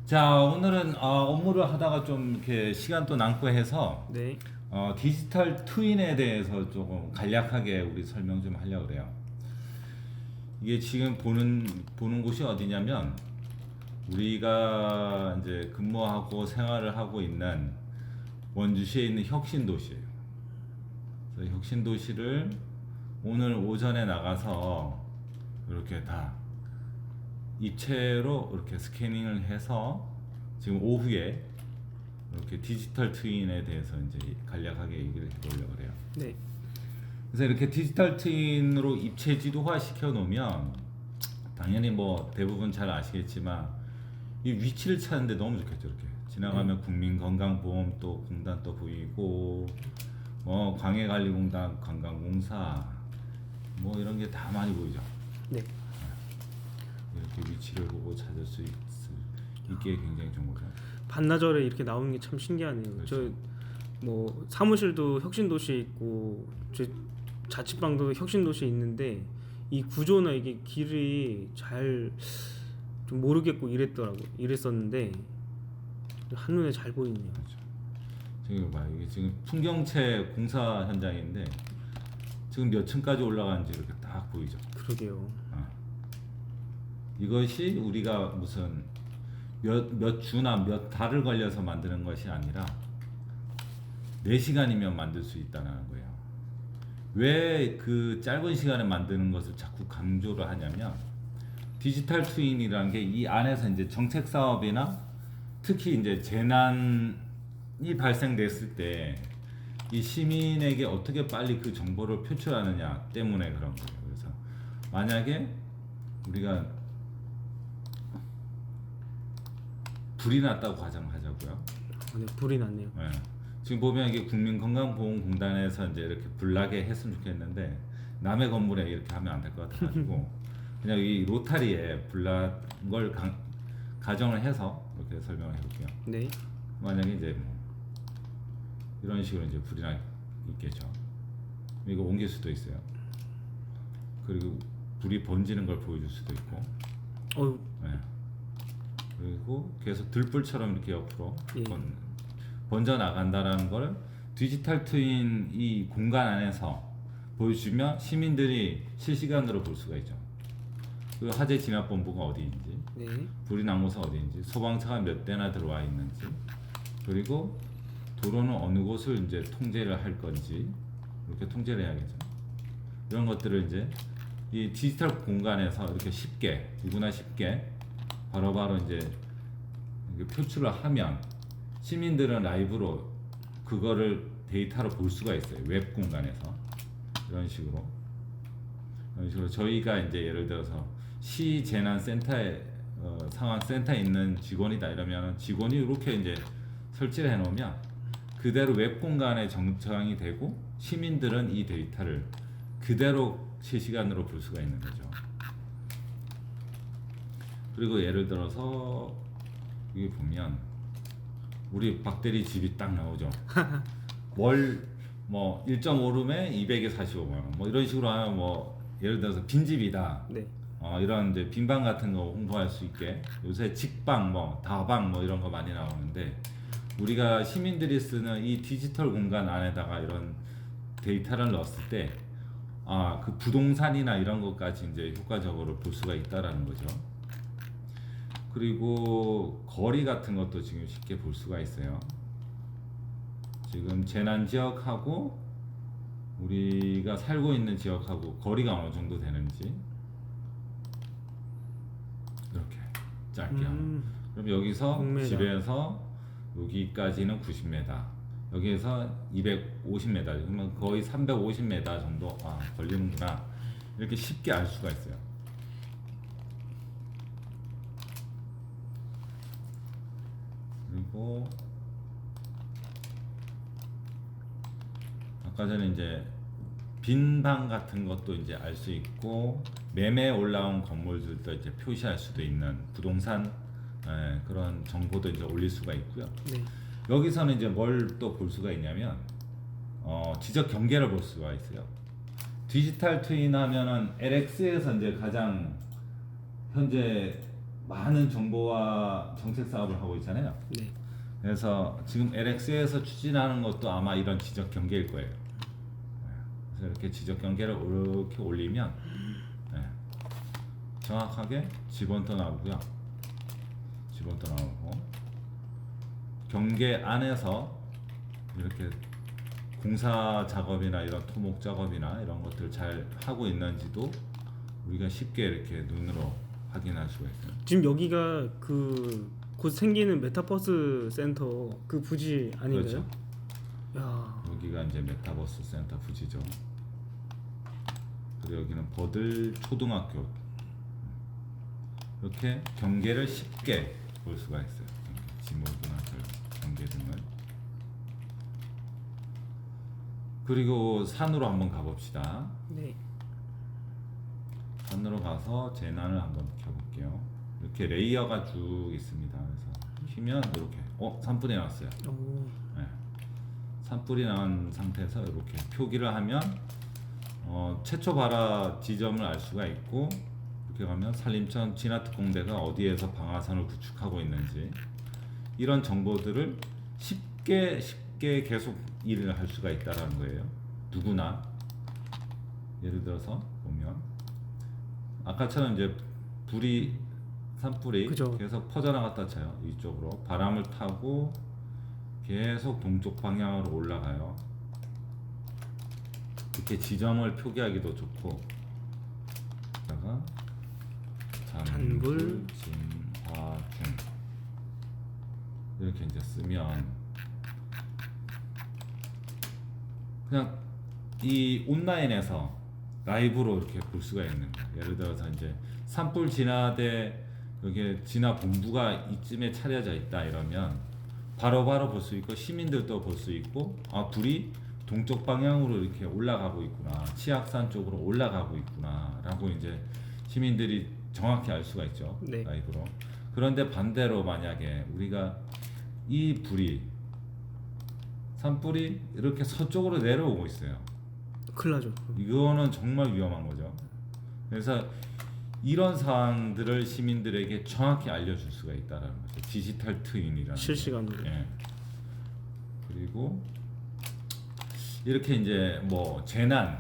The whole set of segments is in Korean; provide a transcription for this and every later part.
자, 오늘은 업무를 하다가 좀 이렇게 시간도 남고 해서 네. 디지털 트윈에 대해서 조금 간략하게 우리 설명 좀 하려고 그래요. 이게 지금 보는 곳이 어디냐면 우리가 이제 근무하고 생활을 하고 있는 원주시에 있는 혁신도시예요. 그래서 혁신도시를 오늘 오전에 나가서 이렇게 다 입체로 이렇게 스캐닝을 해서 지금 오후에 이렇게 디지털 트윈에 대해서 이제 간략하게 얘기를 해보려고 그래요. 네. 그래서 이렇게 디지털 트윈으로 입체 지도화 시켜 놓으면 당연히 뭐 대부분 잘 아시겠지만 이 위치를 찾는데 너무 좋겠죠. 이렇게 지나가면 국민건강보험 또 공단 또 보이고 뭐 광해관리공단 관광공사 뭐 이런 게 다 많이 보이죠. 네. 이렇게 위치를 보고 찾을 수 있게 굉장히 좋은 거죠. 반나절에 이렇게 나오는 게 참 신기하네요. 그렇죠. 저 뭐 사무실도 혁신도시에 있고 저 자취방도 혁신도시에 있는데 이 구조나 이게 길이 잘 좀 모르겠고 이랬었는데 한눈에 잘 보이네요. 그렇죠. 지금 봐, 이게 지금 풍경채 공사 현장인데 지금 몇 층까지 올라가는지 이렇게 딱 보이죠. 그러게요. 이것이 우리가 무슨 몇 주나 몇 달을 걸려서 만드는 것이 아니라 4시간이면 만들 수 있다는 거예요. 왜 그 짧은 시간에 만드는 것을 자꾸 강조를 하냐면 디지털 트윈이라는 게 이 안에서 이제 정책 사업이나 특히 이제 재난이 발생됐을 때 이 시민에게 어떻게 빨리 그 정보를 표출하느냐 때문에 그런 거예요. 그래서 만약에 우리가 불이 났다고 가정하자고요. 네, 불이 났네요. 네. 지금 보면 이게 국민건강보험공단에서 이제 이렇게 불나게 했으면 좋겠는데 남의 건물에 이렇게 하면 안 될 것 같아가지고 그냥 이 로타리에 불난 걸 가정을 해서 이렇게 설명을 해볼게요. 네. 만약에 이제 뭐 이런 식으로 이제 불이 나 있겠죠. 이거 옮길 수도 있어요. 그리고 불이 번지는 걸 보여줄 수도 있고. 어유. 네. 그리고 계속 들불처럼 이렇게 옆으로 예. 번져 나간다라는 걸 디지털 트윈 이 공간 안에서 보여주면 시민들이 실시간으로 볼 수가 있죠. 그 화재 진압본부가 어디인지, 네. 불이 난 곳은 어디인지, 소방차가 몇 대나 들어와 있는지, 그리고 도로는 어느 곳을 이제 통제를 할 건지 이렇게 통제를 해야겠죠. 이런 것들을 이제 이 디지털 공간에서 이렇게 쉽게 누구나 쉽게 바로바로 이제 표출을 하면 시민들은 라이브로 그거를 데이터로 볼 수가 있어요. 웹 공간에서 이런 식으로 저희가 이제 예를 들어서 시 재난센터에 상황센터에 있는 직원이다 이러면 직원이 이렇게 이제 설치를 해놓으면 그대로 웹 공간에 정착이 되고 시민들은 이 데이터를 그대로 실시간으로 볼 수가 있는 거죠. 그리고 예를 들어서 여기 보면 우리 박대리 집이 딱 나오죠. 월 뭐 1.5룸에 245만 원 뭐 이런 식으로 하면 뭐 예를 들어서 빈집이다. 네. 이런 이제 빈방 같은 거 홍보할 수 있게 요새 직방 뭐 다방 뭐 이런 거 많이 나오는데 우리가 시민들이 쓰는 이 디지털 공간 안에다가 이런 데이터를 넣었을 때 그 부동산이나 이런 것까지 이제 효과적으로 볼 수가 있다라는 거죠. 그리고 거리 같은 것도 지금 쉽게 볼 수가 있어요. 지금 재난 지역하고 우리가 살고 있는 지역하고 거리가 어느 정도 되는지 이렇게 짧게 하면 그럼 여기서 6m. 집에서 여기까지는 90m 여기에서 250m 그러면 거의 350m 정도 걸리는구나 이렇게 쉽게 알 수가 있어요. 그리고 아까 전에 이제 빈방 같은 것도 이제 알 수 있고 매매 올라온 건물들도 이제 표시할 수도 있는 부동산 그런 정보도 이제 올릴 수가 있고요. 네. 여기서는 이제 뭘 또 볼 수가 있냐면 지적 경계를 볼 수가 있어요. 디지털 트윈 하면은 LX에서 이제 가장 현재 많은 정보와 정책 사업을 하고 있잖아요. 네. 그래서 지금 LX에서 추진하는 것도 아마 이런 지적 경계일 거예요. 그래서 이렇게 지적 경계를 이렇게 올리면 정확하게 지번도 나오고요. 지번도 나오고 경계 안에서 이렇게 공사 작업이나 이런 토목 작업이나 이런 것들 잘 하고 있는지도 우리가 쉽게 이렇게 눈으로 확인할 수가 있어요. 지금 여기가 그 곧 생기는 메타버스 센터 그 부지 아닌가요? 그렇죠. 야, 여기가 이제 메타버스 센터 부지죠. 그리고 여기는 버들 초등학교. 이렇게 경계를 쉽게 볼 수가 있어요. 지목등학교 경계 등을. 그리고 산으로 한번 가봅시다. 네. 산으로 가서 재난을 한번 켜볼게요. 이렇게 레이어가 쭉 있습니다. 그래서 키면 이렇게 산불이 나왔어요. 오, 네. 산불이 난 상태에서 이렇게 표기를 하면 최초 발화 지점을 알 수가 있고, 이렇게 가면 산림청 진화특공대가 어디에서 방화선을 구축하고 있는지 이런 정보들을 쉽게 계속 일을 할 수가 있다라는 거예요. 누구나. 예를 들어서 보면 아까처럼 이제 산불이 그죠. 계속 퍼져나갔다 쳐요. 이쪽으로 바람을 타고 계속 동쪽 방향으로 올라가요. 이렇게 지점을 표기하기도 좋고, 다가 잔불 진화중 이렇게 이제 쓰면 그냥 이 온라인에서 라이브로 이렇게 볼 수가 있는 거예요. 예를 들어서 이제 산불 진화대 여기에 진화 본부가 이쯤에 차려져 있다 이러면 바로바로 볼 수 있고, 시민들도 볼 수 있고, 불이 동쪽 방향으로 이렇게 올라가고 있구나, 치악산 쪽으로 올라가고 있구나라고 이제 시민들이 정확히 알 수가 있죠. 네. 라이브로. 그런데 반대로 만약에 우리가 이 산불이 이렇게 서쪽으로 내려오고 있어요. 큰일 나죠. 이거는 정말 위험한 거죠. 그래서 이런 사항들을 시민들에게 정확히 알려줄 수가 있다는 거죠. 디지털 트윈이라는 실시간으로. 거. 예. 그리고 이렇게 이제 뭐 재난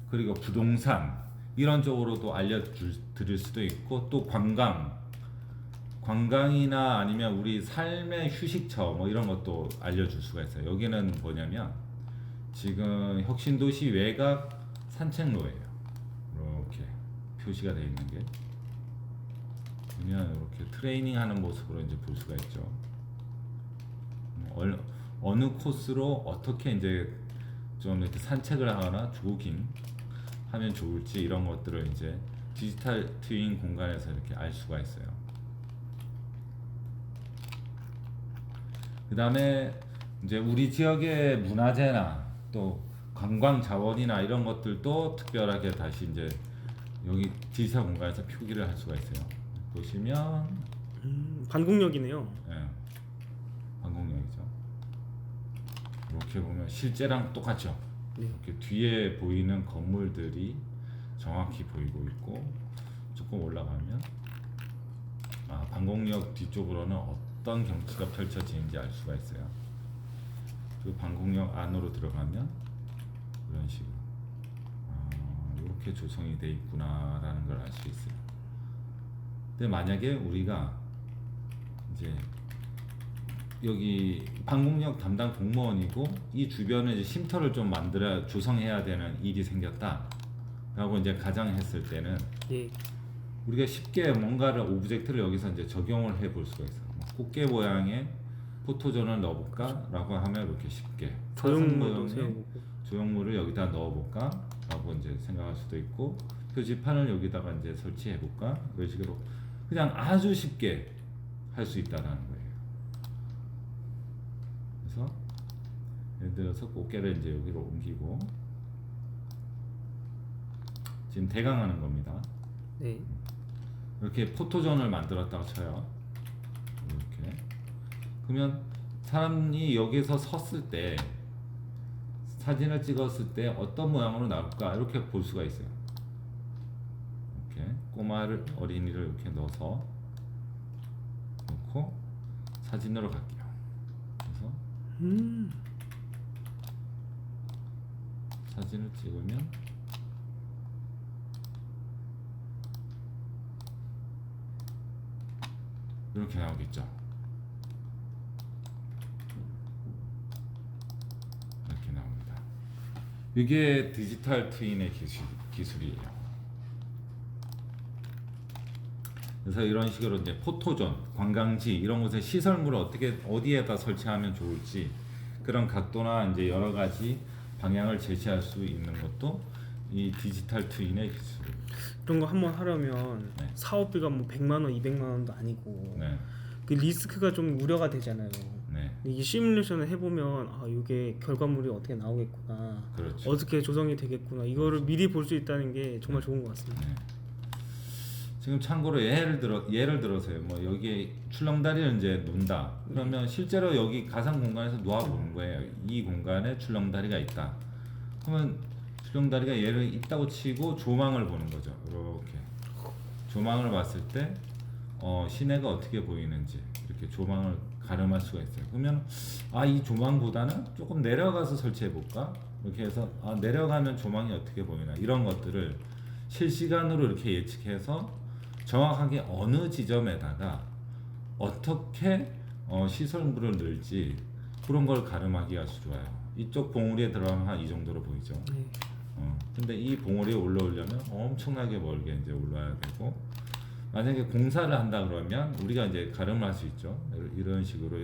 그리고 부동산 이런 쪽으로도 알려드릴 수도 있고, 또 관광이나 아니면 우리 삶의 휴식처 뭐 이런 것도 알려줄 수가 있어요. 여기는 뭐냐면 지금 혁신도시 외곽 산책로예요. 이렇게 표시가 되어 있는 게 보면 이렇게 트레이닝하는 모습으로 이제 볼 수가 있죠. 어느 코스로 어떻게 이제 좀 이렇게 산책을 하거나 조깅 하면 좋을지 이런 것들을 이제 디지털 트윈 공간에서 이렇게 알 수가 있어요. 그 다음에 이제 우리 지역의 문화재나 또 관광 자원이나 이런 것들도 특별하게 다시 이제 여기 디지털 공간에서 표기를 할 수가 있어요. 보시면 반공역이네요. 예, 방공역이죠. 이렇게 보면 실제랑 똑같죠. 네. 이렇게 뒤에 보이는 건물들이 정확히 보이고 있고, 조금 올라가면 방공역 뒤쪽으로는 어떤 경치가 펼쳐지는지 알 수가 있어요. 그리고 방공역 안으로 들어가면 이런 식으로 이렇게 조성이 돼 있구나라는 걸 알 수 있어요. 근데 만약에 우리가 이제 여기 방공역 담당 공무원이고 이 주변에 이제 쉼터를 좀 조성해야 되는 일이 생겼다라고 이제 가정했을 때는 예. 우리가 쉽게 뭔가를 오브젝트를 여기서 이제 적용을 해볼 수가 있어요. 꽃게 모양의 포토존을 넣어볼까라고 하면 이렇게 쉽게 조형물도 모양의 세워보고. 조형물을 여기다 넣어볼까라고 이제 생각할 수도 있고, 표지판을 여기다가 이제 설치해볼까 이런 식으로 그냥 아주 쉽게 할 수 있다라는 거예요. 그래서 예를 들어서 꽃게를 이제 여기로 옮기고 지금 대강하는 겁니다. 네. 이렇게 포토존을 만들었다고 쳐요. 이렇게. 그러면 사람이 여기서 섰을 때 사진을 찍었을 때 어떤 모양으로 나올까 이렇게 볼 수가 있어요. 이렇게 어린이를 이렇게 넣어서 않고 사진으로 갈게요. 그래서 사진을 찍으면 이렇게 나오겠죠. 이렇게 나옵니다. 이게 디지털 트윈의 기술이에요. 그래서 이런 식으로 이제 포토존, 관광지 이런 곳에 시설물을 어디에다 설치하면 좋을지 그런 각도나 이제 여러 가지 방향을 제시할 수 있는 것도 이 디지털 트윈의 기술입니다. 이런 거 한번 하려면 네. 사업비가 뭐 100만 원, 200만 원도 아니고 네, 그 리스크가 좀 우려가 되잖아요. 네, 이게 시뮬레이션을 해보면 아 이게 결과물이 어떻게 나오겠구나, 그렇죠. 어떻게 조성이 되겠구나 이거를 미리 볼 수 있다는 게 정말 좋은 것 같습니다. 네. 지금 참고로 예를 들어서요. 뭐 여기에 출렁다리를 이제 놓는다. 그러면 실제로 여기 가상 공간에서 놓아 보는 거예요. 이 공간에 출렁다리가 있다. 그러면 출렁다리가 얘를 있다고 치고 조망을 보는 거죠. 이렇게 조망을 봤을 때 시내가 어떻게 보이는지 이렇게 조망을 가름할 수가 있어요. 그러면 이 조망보다는 조금 내려가서 설치해 볼까? 이렇게 해서 내려가면 조망이 어떻게 보이나 이런 것들을 실시간으로 이렇게 예측해서 정확하게 어느 지점에다가 어떻게 시설물을 넣을지 그런 걸 가름하기 아주 좋아요. 이쪽 봉우리에 들어가면 한 이 정도로 보이죠. 네. 근데 이 봉우리에 올라오려면 엄청나게 멀게 이제 올라야 되고, 만약에 공사를 한다 그러면 우리가 이제 가름할 수 있죠. 이런 식으로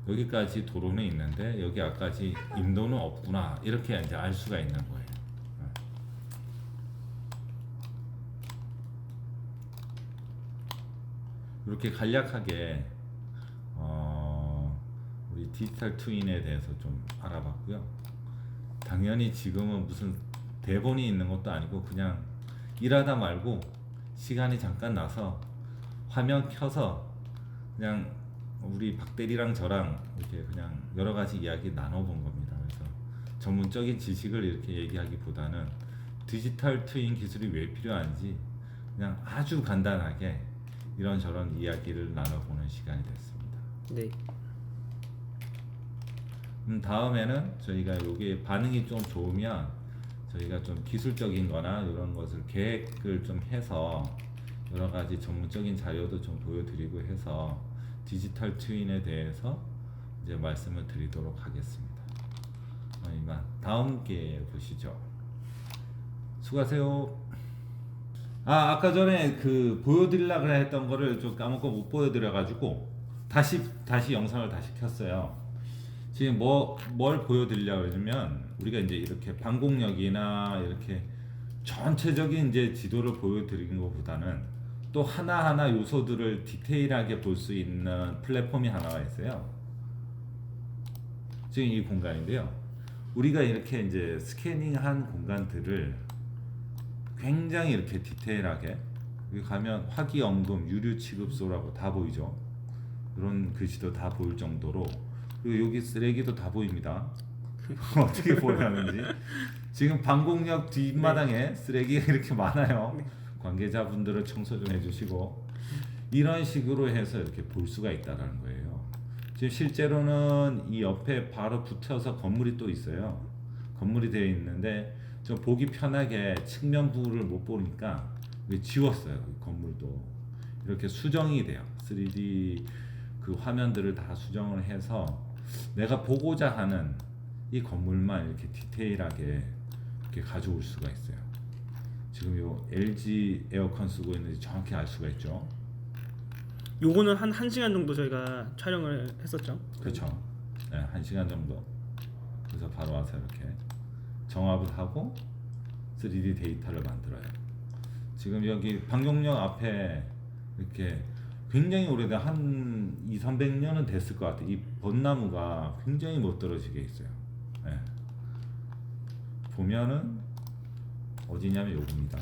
여기까지 도로는 있는데 여기 앞까지 인도는 없구나 이렇게 이제 알 수가 있는 거예요. 이렇게 간략하게 우리 디지털 트윈에 대해서 좀 알아봤고요. 당연히 지금은 무슨 대본이 있는 것도 아니고 그냥 일하다 말고 시간이 잠깐 나서 화면 켜서 그냥 우리 박대리랑 저랑 이렇게 그냥 여러 가지 이야기 나눠본 겁니다. 그래서 전문적인 지식을 이렇게 얘기하기보다는 디지털 트윈 기술이 왜 필요한지 그냥 아주 간단하게 이런저런 이야기를 나눠보는 시간이 됐습니다. 네. 다음에는 저희가 여기 반응이 좀 좋으면 저희가 좀 기술적인 거나 이런 것을 계획을 좀 해서 여러 가지 전문적인 자료도 좀 보여드리고 해서 디지털 트윈에 대해서 이제 말씀을 드리도록 하겠습니다. 이만 다음 기회에 보시죠. 수고하세요. 아까 전에 그 보여드리려고 했던 거를 좀 까먹고 못 보여드려가지고 다시 영상을 다시 켰어요. 지금 뭘 보여드리려고 하냐면 우리가 이제 이렇게 방공역이나 이렇게 전체적인 이제 지도를 보여드리는 것보다는 또 하나하나 요소들을 디테일하게 볼 수 있는 플랫폼이 하나가 있어요. 지금 이 공간인데요. 우리가 이렇게 이제 스캐닝한 공간들을 굉장히 이렇게 디테일하게 여기 가면 화기연금 유류취급소라고 다 보이죠. 이런 글씨도 다 보일 정도로, 그리고 여기 쓰레기도 다 보입니다. 어떻게 보이는지. 지금 방공역 뒷마당에 쓰레기가 이렇게 많아요. 관계자분들은 청소 좀 해주시고 이런 식으로 해서 이렇게 볼 수가 있다는 거예요. 지금 실제로는 이 옆에 바로 붙여서 건물이 또 있어요. 건물이 되어 있는데 좀 보기 편하게 측면부를 못 보니까 지웠어요. 건물도 이렇게 수정이 돼요. 3D 그 화면들을 다 수정을 해서 내가 보고자 하는 이 건물만 이렇게 디테일하게 이렇게 가져올 수가 있어요. 지금 요 LG 에어컨 쓰고 있는지 정확히 알 수가 있죠. 요거는 한 1시간 정도 저희가 촬영을 했었죠. 그렇죠. 네, 1시간 정도. 그래서 바로 와서 이렇게 정합을 하고 3D 데이터를 만들어요. 지금 여기 방공역 앞에 이렇게 굉장히 오래된 한 200~300년은 됐을 것 같아요. 이 벚나무가 굉장히 못 떨어지게 있어요. 네. 보면은 어디냐면 여기입니다.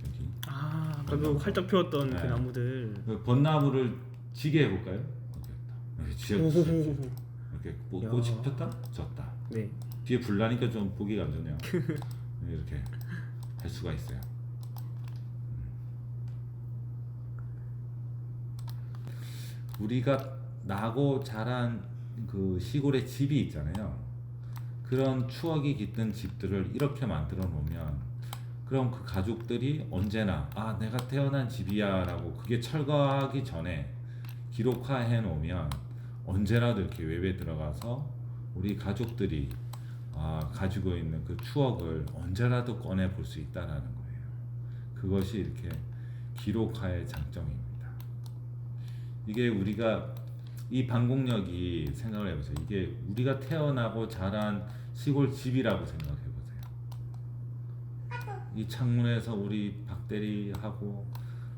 여기. 아까 그 활짝 피웠던 네. 그 나무들. 그 벚나무를 지게 해볼까요? 이렇게 쥐었죠. 이렇게 꽃이 야. 폈다, 졌다. 네. 뒤에 불 나니까 좀 보기가 안 좋네요. 이렇게 할 수가 있어요. 우리가 나고 자란 그 시골의 집이 있잖아요. 그런 추억이 깃든 집들을 이렇게 만들어 놓으면 그럼 그 가족들이 언제나 아 내가 태어난 집이야라고 그게 철거하기 전에 기록화해 놓으면 언제라도 이렇게 외부에 들어가서 우리 가족들이 가지고 있는 그 추억을 언제라도 꺼내 볼 수 있다라는 거예요. 그것이 이렇게 기록화의 장점입니다. 이게 우리가 이 방공역이 생각을 해보세요. 이게 우리가 태어나고 자란 시골 집이라고 생각해 보세요. 이 창문에서 우리 박대리하고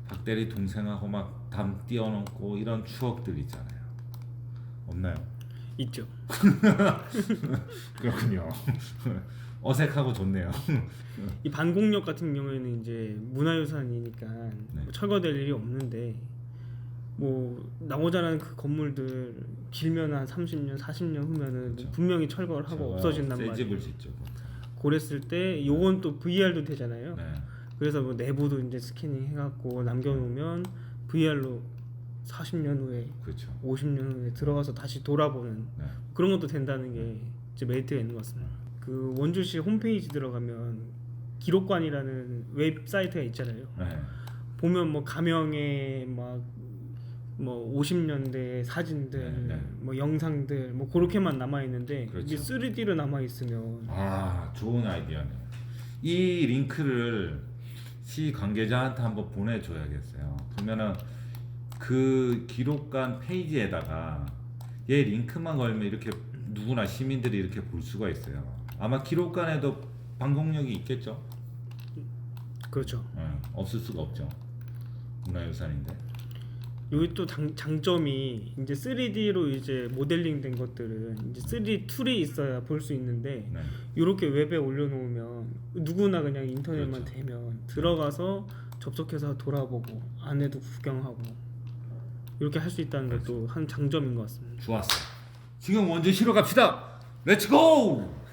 박대리 동생하고 막 담 띄워놓고 이런 추억들 있잖아요. 없나요? 있죠. 그렇군요. 어색하고 좋네요. 이 반공역 같은 경우에는 이제 문화유산이니까 뭐 철거될 일이 없는데 뭐 나오자라는 그 건물들 길면 한 30년, 40년 후면은 그렇죠. 분명히 철거를 하고 없어진단 새 말이에요. 집을 짓죠. 그랬을 때 요건 또 VR도 되잖아요. 네. 그래서 뭐 내부도 이제 스캐닝 해갖고 남겨놓으면 VR로 40년 후에, 그렇죠. 50년 후에 들어가서 다시 돌아보는 네. 그런 것도 된다는 게 이제 메리트가 있는 것 같습니다. 그 원주시 홈페이지 들어가면 기록관이라는 웹사이트가 있잖아요. 네. 보면 뭐 가명에 막 뭐 50년대 사진들, 네. 뭐 영상들 뭐 그렇게만 남아 있는데 그렇죠. 이게 3D로 남아 있으면 좋은 아이디어네요. 이 링크를 시 관계자한테 한번 보내줘야겠어요. 그러면은 그 기록관 페이지에다가 얘 링크만 걸면 이렇게 누구나 시민들이 이렇게 볼 수가 있어요. 아마 기록관에도 방공역이 있겠죠? 그렇죠. 없을 수가 없죠. 문화유산인데. 여기 또 장점이 이제 3D로 이제 모델링된 것들은 이제 3D 툴이 있어야 볼 수 있는데 네. 이렇게 웹에 올려놓으면 누구나 그냥 인터넷만 그렇죠. 되면 들어가서 접속해서 돌아보고 안에도 구경하고 이렇게 할 수 있다는 것도 한 장점인 것 같습니다. 좋았어. 지금 원주시로 갑시다. 렛츠고!